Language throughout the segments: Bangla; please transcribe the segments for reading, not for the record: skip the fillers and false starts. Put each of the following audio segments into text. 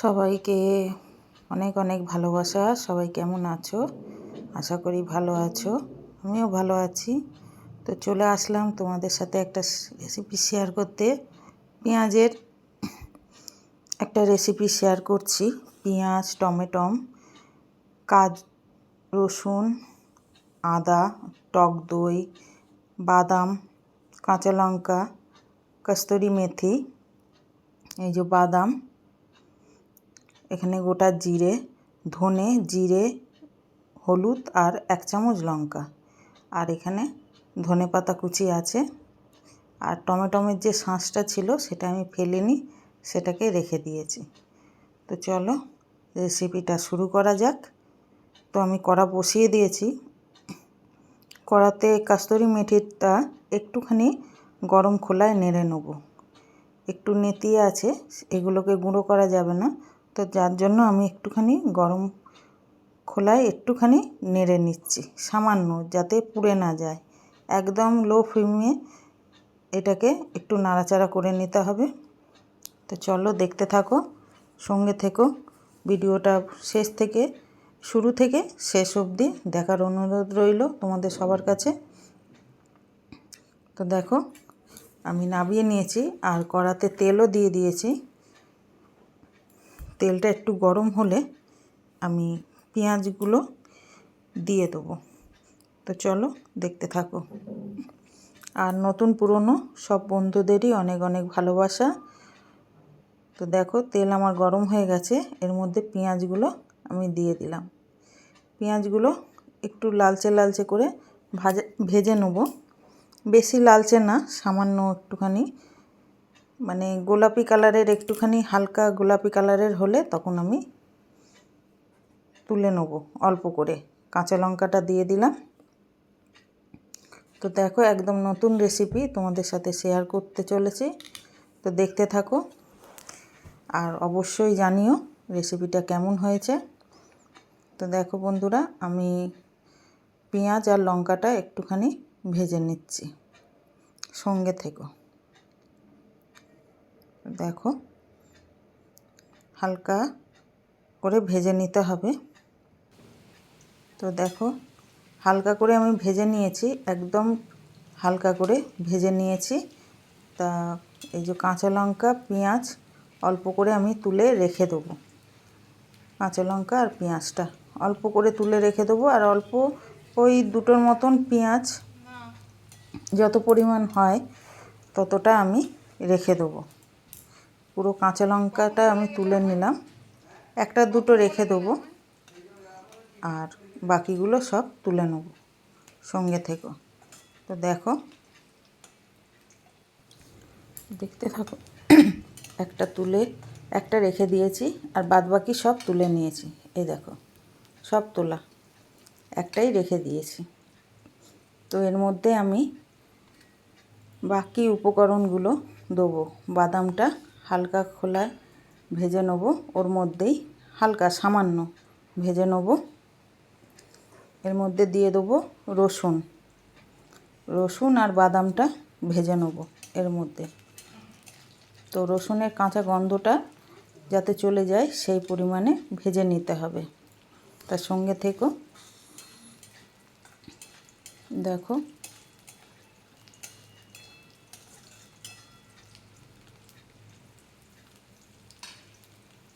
সবাইকে অনেক অনেক ভালোবাসা। সবাই কেমন আছো? আশা করি ভালো আছো। আমিও ভালো আছি। তো চলে আসলাম তোমাদের সাথে একটা রেসিপি শেয়ার করতে। পেঁয়াজের একটা রেসিপি শেয়ার করছি। পেঁয়াজ, টমেটো, রসুন, আদা, টক দই, বাদাম, কাঁচা লঙ্কা, কস্তুরি মেথি, এই যে বাদাম, এখানে গোটা জিরে, ধনে, জিরে, হলুদ আর 1 চামচ লঙ্কা, আর এখানে ধনে পাতা কুচি আছে। আর টমেটোমের যে শাঁসটা ছিল সেটা আমি ফেলিনি, সেটাকে রেখে দিয়েছি। তো চলো রেসিপিটা শুরু করা যাক। তো আমি কড়া বসিয়ে দিয়েছি। কড়াতে কস্তুরি মেথিটা একটুখানি গরম খোলায় নেড়ে নেব। একটু নেতিয়ে আছে, এগুলোকে গুঁড়ো করা যাবে না, তো যার জন্য আমি একটুখানি গরম খোলায় একটুখানি নেড়ে নিচ্ছি, সামান্য, যাতে পুড়ে না যায়। একদম লো ফ্লেমে এটাকে একটু নাড়াচাড়া করে নিতে হবে। তো চলো দেখতে থাকো, সঙ্গে থেকো। ভিডিওটা শুরু থেকে শেষ অবধি দেখার অনুরোধ রইল তোমাদের সবার কাছে। তো দেখো, আমি নামিয়ে নিয়েছি আর কড়াতে তেলও দিয়ে দিয়েছি। তেলটা একটু গরম হলে আমি পেঁয়াজগুলো দিয়ে দেবো। তো চলো দেখতে থাকো। আর নতুন পুরনো সব বন্ধুদেরই অনেক অনেক ভালোবাসা। তো দেখো, তেল আমার গরম হয়ে গেছে। এর মধ্যে পেঁয়াজগুলো আমি দিয়ে দিলাম। পেঁয়াজগুলো একটু লালচে লালচে করে ভেজে নেব। বেশি লালচে না, সামান্য একটুখানি, মানে গোলাপি কালারের, একটুখানি হালকা গোলাপি কালারের হলে তখন আমি তুলে নেব অল্প করে। কাঁচা লঙ্কাটা দিয়ে দিলাম। তো দেখো, একদম নতুন রেসিপি তোমাদের সাথে শেয়ার করতে চলেছি। তো দেখতে থাকো আর অবশ্যই জানিও রেসিপিটা কেমন হয়েছে। তো দেখো বন্ধুরা, আমি পেঁয়াজ আর লঙ্কাটা একটুখানি ভেজে নিচ্ছি, সঙ্গে থেকো। দেখো, হালকা করে ভেজে নিতে হবে। তো দেখো, হালকা করে আমি ভেজে নিয়েছি, একদম হালকা করে ভেজে নিয়েছি। তা এই যে কাঁচা লঙ্কা, পেঁয়াজ অল্প করে আমি তুলে রেখে দেবো। কাঁচা লঙ্কা আর পেঁয়াজটা অল্প করে তুলে রেখে দেবো। আর অল্প, ওই দুটোর মতন পেঁয়াজ, যত পরিমাণ হয় ততটা আমি রেখে দেবো। পুরো কাঁচা লঙ্কাটা আমি তুলে নিলাম, একটা দুটো রেখে দেবো, আর বাকিগুলো সব তুলে নেব। সঙ্গে থেকো। তো দেখো, দেখতে থাকো। একটা রেখে দিয়েছি আর বাদবাকি সব তুলে নিয়েছি। এই দেখো, সব তোলা, একটাই রেখে দিয়েছি। তো এর মধ্যে আমি বাকি উপকরণগুলো দেবো। বাদামটা হালকা খোলায় ভেজে নেব, ওর মধ্যেই হালকা সামান্য ভেজে নেব। এর মধ্যে দিয়ে দেবো রসুন আর বাদামটা ভেজে নেব এর মধ্যে। তো রসুনের কাঁচা গন্ধটা যাতে চলে যায় সেই পরিমাণে ভেজে নিতে হবে। তার সঙ্গে থেকো। দেখো,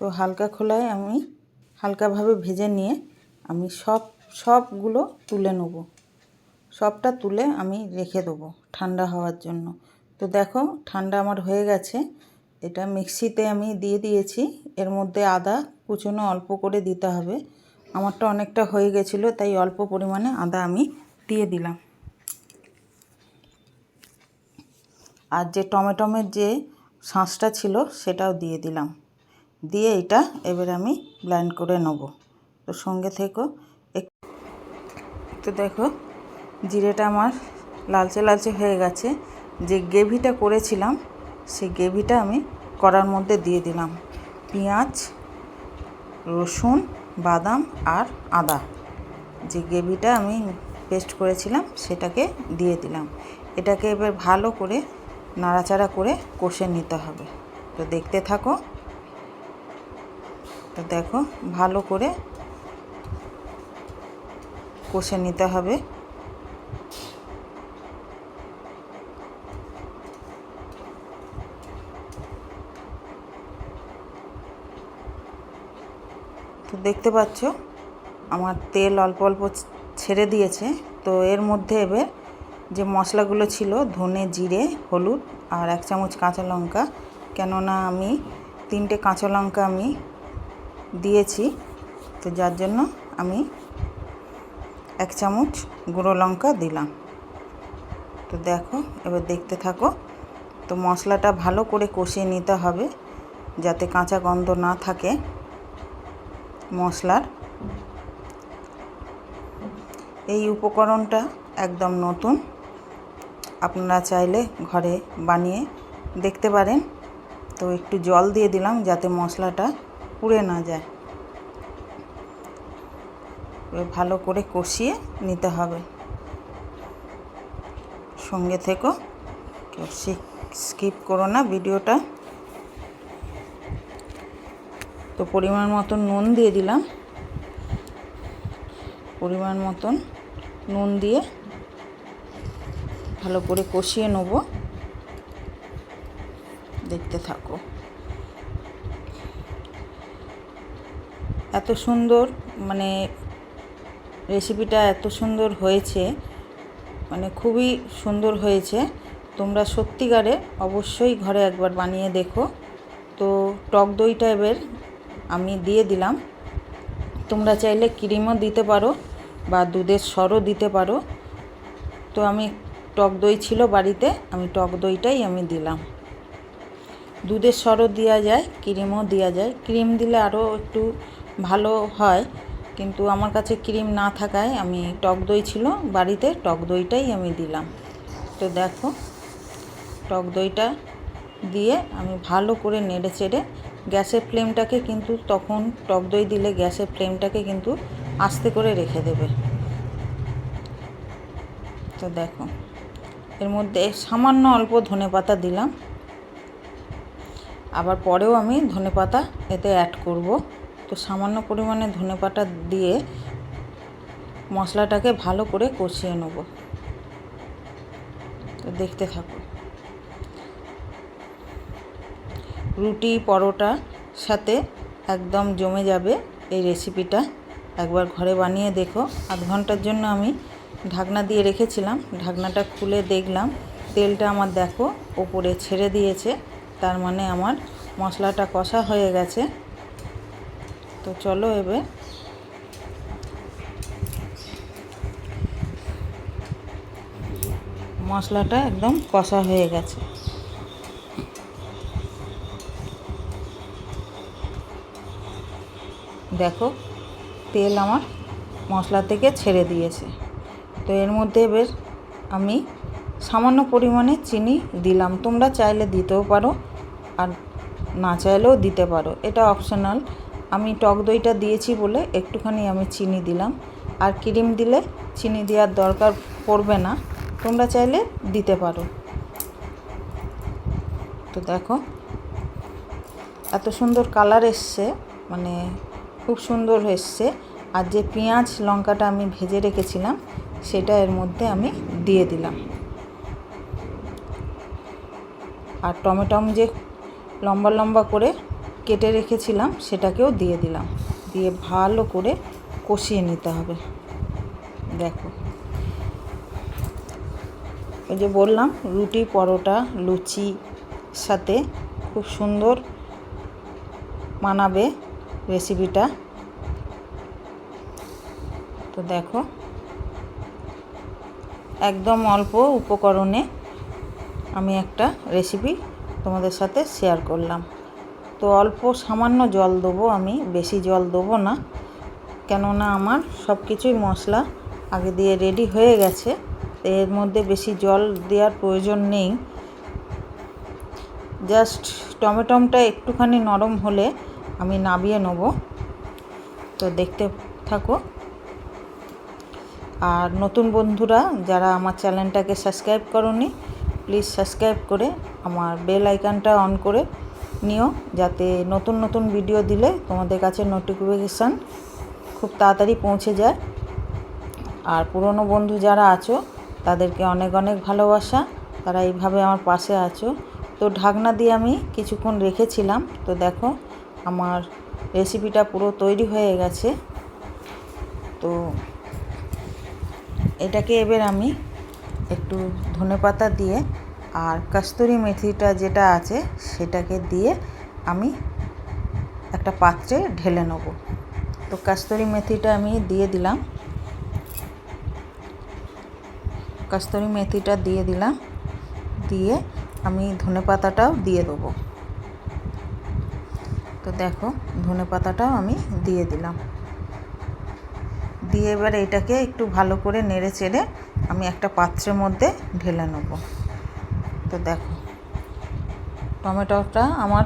তো হালকা খোলায় আমি হালকাভাবে ভেজে নিয়ে আমি সবগুলো তুলে নেব। সবটা তুলে আমি রেখে দেবো ঠান্ডা হওয়ার জন্য। তো দেখো, ঠান্ডা আমার হয়ে গেছে। এটা মিক্সিতে আমি দিয়ে দিয়েছি। এর মধ্যে আদা কুচনো অল্প করে দিতে হবে। আমারটা অনেকটা হয়ে গেছিলো, তাই অল্প পরিমাণে আদা আমি দিয়ে দিলাম। আর যে টমেটোমের যে শাঁসটা ছিল সেটাও দিয়ে দিলাম। দিয়ে এটা এবার আমি ব্লেন্ড করে নেব। তো সঙ্গে থেকো। তো দেখো, জিরেটা আমার লালচে লালচে হয়ে গেছে। যে গ্রেভিটা করেছিলাম সেই গ্রেভিটা আমি কড়ার মধ্যে দিয়ে দিলাম। পেঁয়াজ, রসুন, বাদাম আর আদা, যে গ্রেভিটা আমি পেস্ট করেছিলাম সেটাকে দিয়ে দিলাম। এটাকে এবার ভালো করে নাড়াচাড়া করে কষে নিতে হবে। তো দেখতে থাকো। তো দেখো ভালো করে কষে নিতে হবে। তো দেখতে পাচ্ছ আমার তেল অল্প অল্প ছেড়ে দিয়েছে। তো এর মধ্যে এবার যে মশলাগুলো ছিল ধনে, জিরে, হলুদ আর 1 চামচ কাঁচা লঙ্কা, কেননা আমি 3টে কাঁচা লঙ্কা আমি দিয়েছি, তো যার জন্য আমি 1 চামচ গুঁড়ো লঙ্কা দিলাম। তো দেখো এবার দেখতে থাকো। তো মশলাটা ভালো করে কষিয়ে নিতে হবে যাতে কাঁচা গন্ধ না থাকে মশলার। এই উপকরণটা একদম নতুন, আপনারা চাইলে ঘরে বানিয়ে দেখতে পারেন। তো একটু জল দিয়ে দিলাম যাতে মশলাটা পুড়ে না যায়। ভালো করে কষিয়ে নিতে হবে। সঙ্গে থেকো, কেউ স্কিপ করো না ভিডিওটা। তো পরিমাণ মতন নুন দিয়ে দিলাম, পরিমাণ মতন নুন দিয়ে ভালো করে কষিয়ে নেব। দেখতে থাকো। এত সুন্দর মানে রেসিপিটা এত সুন্দর হয়েছে, মানে খুবই সুন্দর হয়েছে। তোমরা সত্যিকারে অবশ্যই ঘরে একবার বানিয়ে দেখো। তো টক দইটা এবার আমি দিয়ে দিলাম। তোমরা চাইলে ক্রিমও দিতে পারো বা দুধের সরও দিতে পারো। তো আমি টক দই ছিল বাড়িতে, আমি টক দইটাই আমি দিলাম। দুধের সরও দেওয়া যায়, ক্রিমও দেওয়া যায়। ক্রিম দিলে আরও একটু ভালো হয়, কিন্তু আমার কাছে ক্রিম না থাকায় আমি টক দই ছিল বাড়িতে, টক দইটাই আমি দিলাম। তো দেখো টক দইটা দিয়ে আমি ভালো করে নেড়ে চেড়ে গ্যাসের ফ্লেমটাকে কিন্তু তখন টক দই দিলে গ্যাসের ফ্লেমটাকে কিন্তু আস্তে করে রেখে দেবে। তো দেখো এর মধ্যে সামান্য অল্প ধনেপাতা দিলাম, আবার পরেও আমি ধনেপাতা এতে অ্যাড করব। তো সামান্য পরিমাণে ধনেপাতা দিয়ে মশলাটাকে ভালো করে কষিয়ে নেব। তো দেখতে থাকো। রুটি পরোটা সাথে একদম জমে যাবে এই রেসিপিটা। একবার ঘরে বানিয়ে দেখো। আধ ঘন্টার জন্য আমি ঢাকনা দিয়ে রেখেছিলাম, ঢাকনাটা খুলে দেখলাম তেলটা আমার দেখো ওপরে ছেড়ে দিয়েছে, তার মানে আমার মশলাটা কষা হয়ে গেছে। তো চলো এবার মশলাটা একদম কষা হয়ে গেছে। দেখো তেল আমার মশলা থেকে ছেড়ে দিয়েছে। তো এর মধ্যে এবার আমি সামান্য পরিমাণে চিনি দিলাম। তোমরা চাইলে দিতেও পারো আর না চাইলেও দিতে পারো, এটা অপশনাল। আমি টক দইটা দিয়েছি বলে একটুখানি আমি চিনি দিলাম, আর ক্রিম দিলে চিনি দেওয়ার দরকার পড়বে না, তোমরা চাইলে দিতে পারো। তো দেখো এত সুন্দর কালার এসছে, মানে খুব সুন্দর এসছে। আর যে পেঁয়াজ লঙ্কাটা আমি ভেজে রেখেছিলাম সেটা এর মধ্যে আমি দিয়ে দিলাম, আর টমেটম যে লম্বা লম্বা করে কেটে রেখেছিলাম সেটাকেও দিয়ে দিলাম। দিয়ে ভালো করে কষিয়ে নিতে হবে। দেখো ওই যে বললাম রুটি পরোটা লুচি সাথে খুব সুন্দর মানাবে রেসিপিটা। তো দেখো একদম অল্প উপকরণে আমি একটা রেসিপি তোমাদের সাথে শেয়ার করলাম। তো অল্প সামান্য জল দেবো আমি, বেশি জল দেবো না, কেননা আমার সব কিছুই মশলা আগে দিয়ে রেডি হয়ে গেছে। এর মধ্যে বেশি জল দেওয়ার প্রয়োজন নেই। জাস্ট টমেটোটা একটুখানি নরম হলে আমি নামিয়ে নেব। তো দেখতে থাকো। আর নতুন বন্ধুরা যারা আমার চ্যানেলটাকে সাবস্ক্রাইব করোনি, প্লিজ সাবস্ক্রাইব করে আমার বেল আইকনটা অন করে নিও, যাতে নতুন নতুন ভিডিও দিলে তোমাদের কাছে নোটিফিকেশান খুব তাড়াতাড়ি পৌঁছে যায়। আর পুরনো বন্ধু যারা আছো তাদেরকে অনেক অনেক ভালোবাসা, তারা এইভাবে আমার পাশে আছো। তো ঢাকনা দিয়ে আমি কিছুক্ষণ রেখেছিলাম। তো দেখো আমার রেসিপিটা পুরো তৈরি হয়ে গেছে। তো এটাকে এবার আমি একটু ধনেপাতা দিয়ে আর কস্তুরি মেথিটা যেটা আছে সেটাকে দিয়ে আমি একটা পাত্রে ঢেলে নেব। তো কস্তুরি মেথিটা আমি দিয়ে দিলাম, কস্তুরি মেথিটা দিয়ে দিলাম, দিয়ে আমি ধনেপাতাটাও দিয়ে দেবো। তো দেখো ধনেপাতাটাও আমি দিয়ে দিলাম, দিয়ে এবার এটাকে একটু ভালো করে নেড়ে চেড়ে আমি একটা পাত্রের মধ্যে ঢেলে নেব। তো দেখো টমেটোটা আমার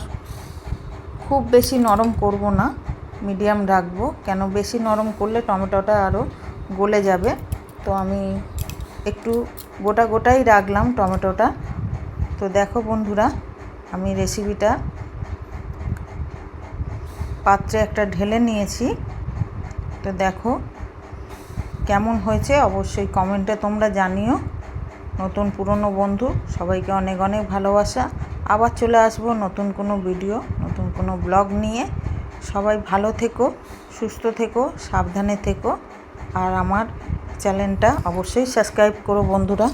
খুব বেশি নরম করব না, মিডিয়াম রাখবো, কেন বেশি নরম করলে টমেটোটা আরও গলে যাবে। তো আমি একটু গোটা গোটাই রাখলাম টমেটোটা। তো দেখো বন্ধুরা, আমি রেসিপিটা পাত্রে একটা ঢেলে নিয়েছি। তো দেখো কেমন হয়েছে অবশ্যই কমেন্টে তোমরা জানিও। নতুন পুরনো বন্ধু সবাইকে অনেক অনেক ভালোবাসা। আবার চলে আসবো নতুন কোনো ভিডিও, নতুন কোনো ব্লগ নিয়ে। সবাই ভালো থেকো, সুস্থ থেকো, সাবধানে থেকো। আর আমার চ্যানেলটা অবশ্যই সাবস্ক্রাইব করো বন্ধুরা।